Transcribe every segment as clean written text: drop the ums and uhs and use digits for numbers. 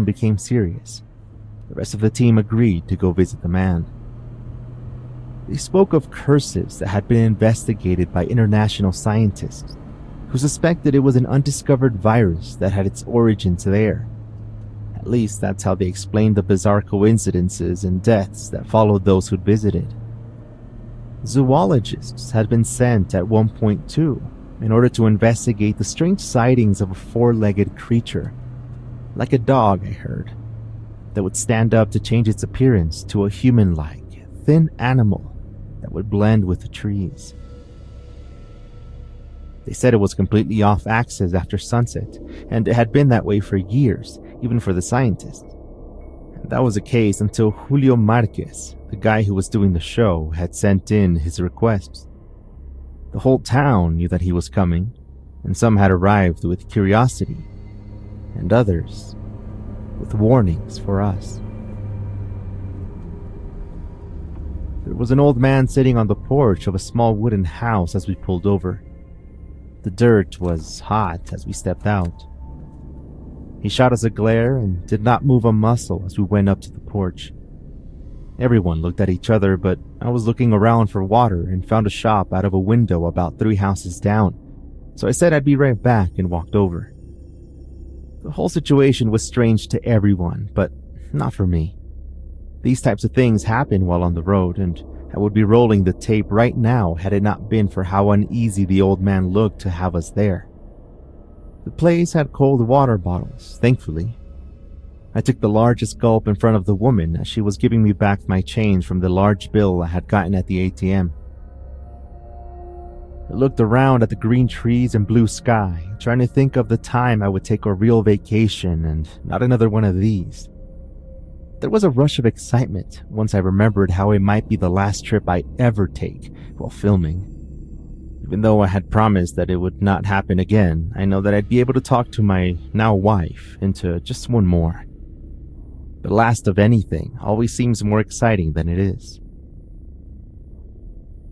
became serious. The rest of the team agreed to go visit the man. They spoke of curses that had been investigated by international scientists who suspected it was an undiscovered virus that had its origins there. At least that's how they explained the bizarre coincidences and deaths that followed those who'd visited. Zoologists had been sent at one point too, in order to investigate the strange sightings of a four-legged creature, like a dog I heard, that would stand up to change its appearance to a human-like, thin animal that would blend with the trees. They said it was completely off axis after sunset, and it had been that way for years, even for the scientists. And that was the case until Julio Marquez, the guy who was doing the show, had sent in his requests. The whole town knew that he was coming, and some had arrived with curiosity, and others with warnings for us. There was an old man sitting on the porch of a small wooden house as we pulled over. The dirt was hot as we stepped out. He shot us a glare and did not move a muscle as we went up to the porch. Everyone looked at each other, but I was looking around for water and found a shop out of a window about 3 houses down, so I said I'd be right back and walked over. The whole situation was strange to everyone, but not for me. These types of things happen while on the road, and I would be rolling the tape right now had it not been for how uneasy the old man looked to have us there. The place had cold water bottles, thankfully. I took the largest gulp in front of the woman as she was giving me back my change from the large bill I had gotten at the ATM. I looked around at the green trees and blue sky, trying to think of the time I would take a real vacation and not another one of these. There was a rush of excitement once I remembered how it might be the last trip I ever take while filming. Even though I had promised that it would not happen again, I know that I'd be able to talk to my now wife into just one more. The last of anything always seems more exciting than it is.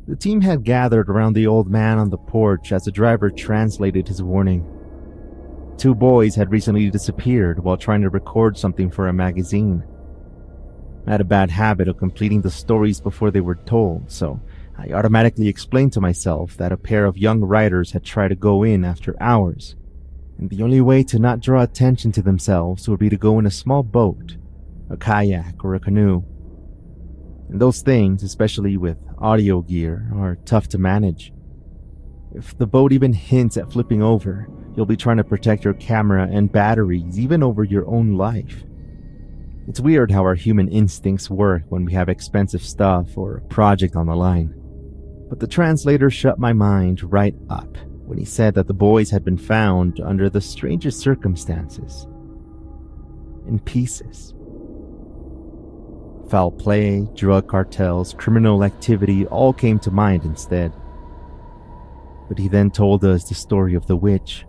The team had gathered around the old man on the porch as the driver translated his warning. 2 boys had recently disappeared while trying to record something for a magazine. I had a bad habit of completing the stories before they were told, so I automatically explained to myself that a pair of young writers had tried to go in after hours, and the only way to not draw attention to themselves would be to go in a small boat, a kayak, or a canoe. And those things, especially with audio gear, are tough to manage. If the boat even hints at flipping over, you'll be trying to protect your camera and batteries even over your own life. It's weird how our human instincts work when we have expensive stuff or a project on the line. But the translator shut my mind right up when he said that the boys had been found under the strangest circumstances. In pieces. Foul play, drug cartels, criminal activity all came to mind instead. But he then told us the story of the witch.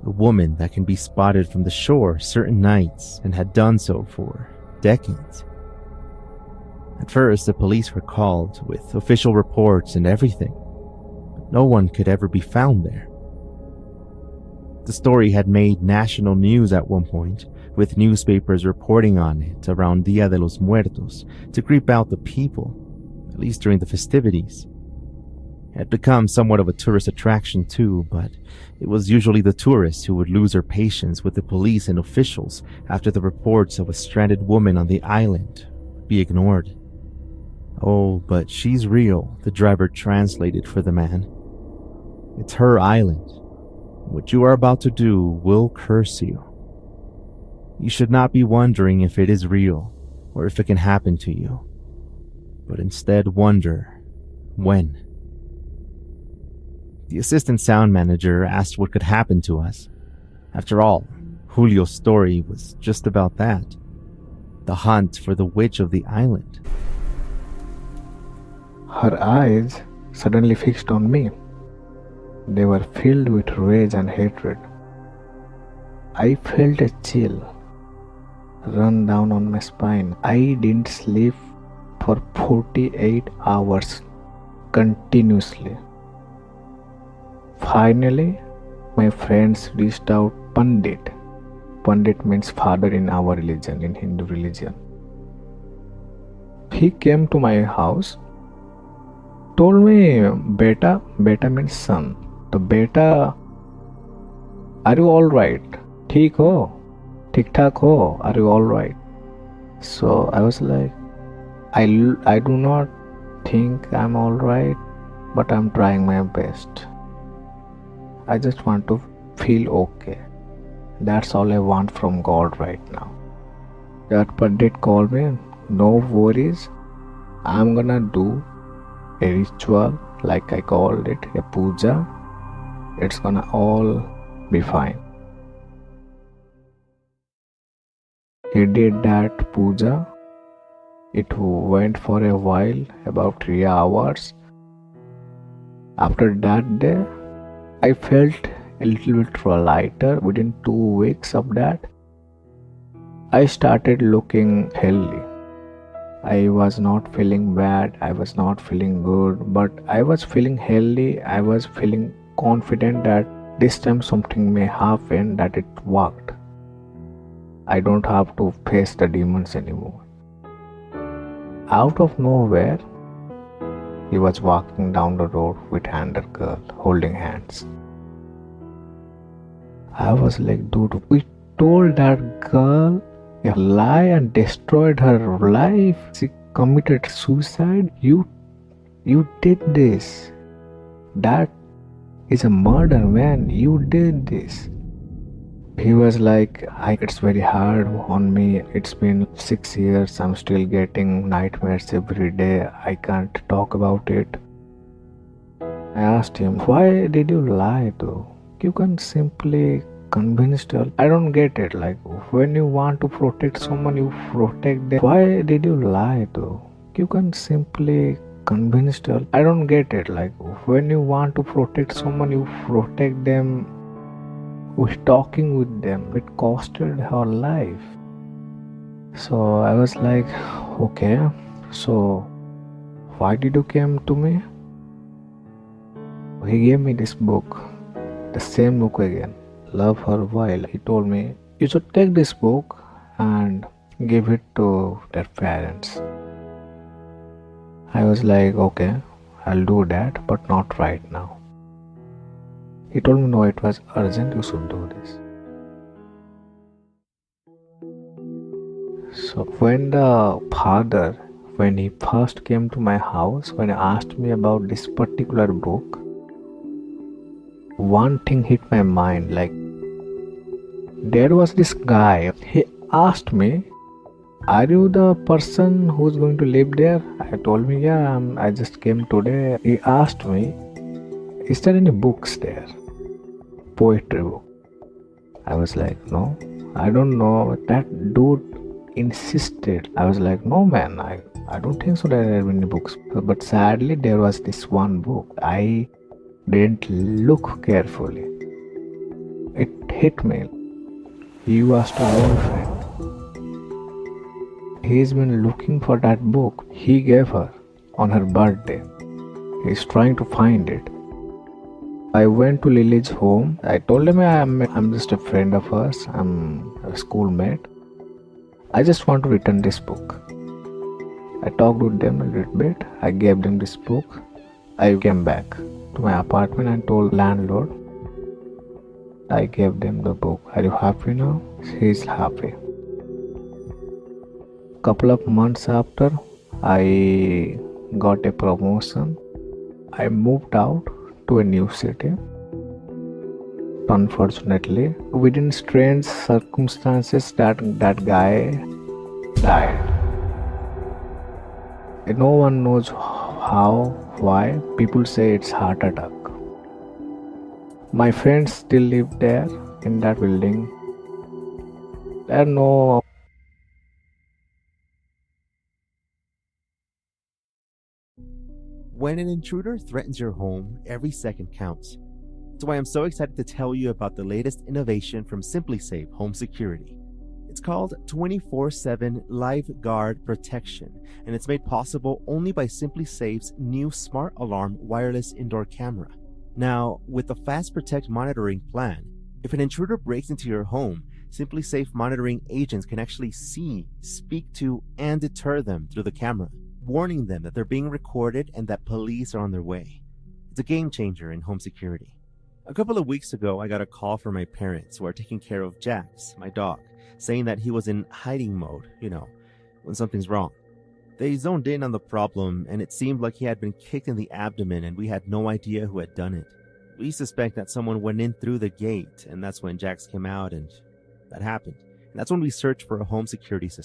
A woman that can be spotted from the shore certain nights and had done so for decades. At first, the police were called with official reports and everything, but no one could ever be found there. The story had made national news at one point, with newspapers reporting on it around Dia de los Muertos to creep out the people, at least during the festivities. It had become somewhat of a tourist attraction too, but it was usually the tourists who would lose their patience with the police and officials after the reports of a stranded woman on the island would be ignored. "Oh, but she's real," the driver translated for the man. "It's her island. What you are about to do will curse you. You should not be wondering if it is real or if it can happen to you, but instead wonder when." The assistant sound manager asked what could happen to us. After all, Julio's story was just about that. The hunt for the witch of the island. Her eyes suddenly fixed on me. They were filled with rage and hatred. I felt a chill run down on my spine. I didn't sleep for 48 hours continuously. Finally, my friends reached out Pandit. Pandit means father in our religion, in Hindu religion. He came to my house, told me, Beta, Beta means son. So, Beta, are you alright? Theek ho? Theek thak ho? Are you alright? So I was like, I do not think I'm alright, but I'm trying my best. I just want to feel okay. That's all I want from God right now. That Pandit called me, no worries, I'm gonna do a ritual, like I called it, a puja. It's gonna all be fine. He did that puja. It went for a while, about 3 hours. After that day, I felt a little bit lighter. Within 2 weeks of that, I started looking healthy. I was not feeling bad, I was not feeling good, but I was feeling healthy. I was feeling confident that this time something may happen, that it worked. I don't have to face the demons anymore. Out of nowhere, he was walking down the road with another girl, holding hands. I was like, dude, we told that girl a lie and destroyed her life. She committed suicide. You did this. That is a murder, man. You did this. He was like, it's very hard on me. It's been 6 years. I'm still getting nightmares every day. I can't talk about it. I asked him, why did you lie though? You can simply convince her. I don't get it. Like, when you want to protect someone, you protect them. Why did you lie though? You can simply convince her. I don't get it. Like, when you want to protect someone, you protect them. With talking with them, it costed her life. So I was like, okay, so why did you come to me? He gave me this book, the same book again, Love Her While. He told me, you should take this book and give it to their parents. I was like, okay, I'll do that, but not right now. He told me, no, it was urgent, you should do this. So when the father, when he first came to my house, when he asked me about this particular book, one thing hit my mind. Like, there was this guy, he asked me, are you the person who's going to live there? I told me, yeah, I just came today. He asked me, is there any books there? Poetry book. I was like, no, I don't know. That dude insisted. I was like, no man, I don't think so there are any books. But sadly, there was this one book. I didn't look carefully. It hit me. He was the boyfriend. He's been looking for that book he gave her on her birthday. He's trying to find it. I went to Lily's home. I told him I'm just a friend of hers. I'm a schoolmate. I just want to return this book. I talked with them a little bit. I gave them this book. I came back to my apartment and told landlord. I gave them the book. Are you happy now? He's happy. Couple of months after, I got a promotion. I moved out to a new city. Unfortunately, within strange circumstances, that guy died. No one knows how, why. People say it's heart attack. My friends still live there in that building. There are no. When an intruder threatens your home, every second counts. That's why I'm so excited to tell you about the latest innovation from SimpliSafe Home Security. It's called 24/7 Live Guard Protection, and it's made possible only by SimpliSafe's new Smart Alarm wireless indoor camera. Now, with the Fast Protect monitoring plan, if an intruder breaks into your home, Simply Safe monitoring agents can actually see, speak to, and deter them through the camera, warning them that they're being recorded and that police are on their way. It's a game changer in home security. A couple of weeks ago, I got a call from my parents who are taking care of Jax, my dog, saying that he was in hiding mode, when something's wrong. They zoned in on the problem, and it seemed like he had been kicked in the abdomen and we had no idea who had done it. We suspect that someone went in through the gate, and that's when Jax came out and that happened. And that's when we searched for a home security system.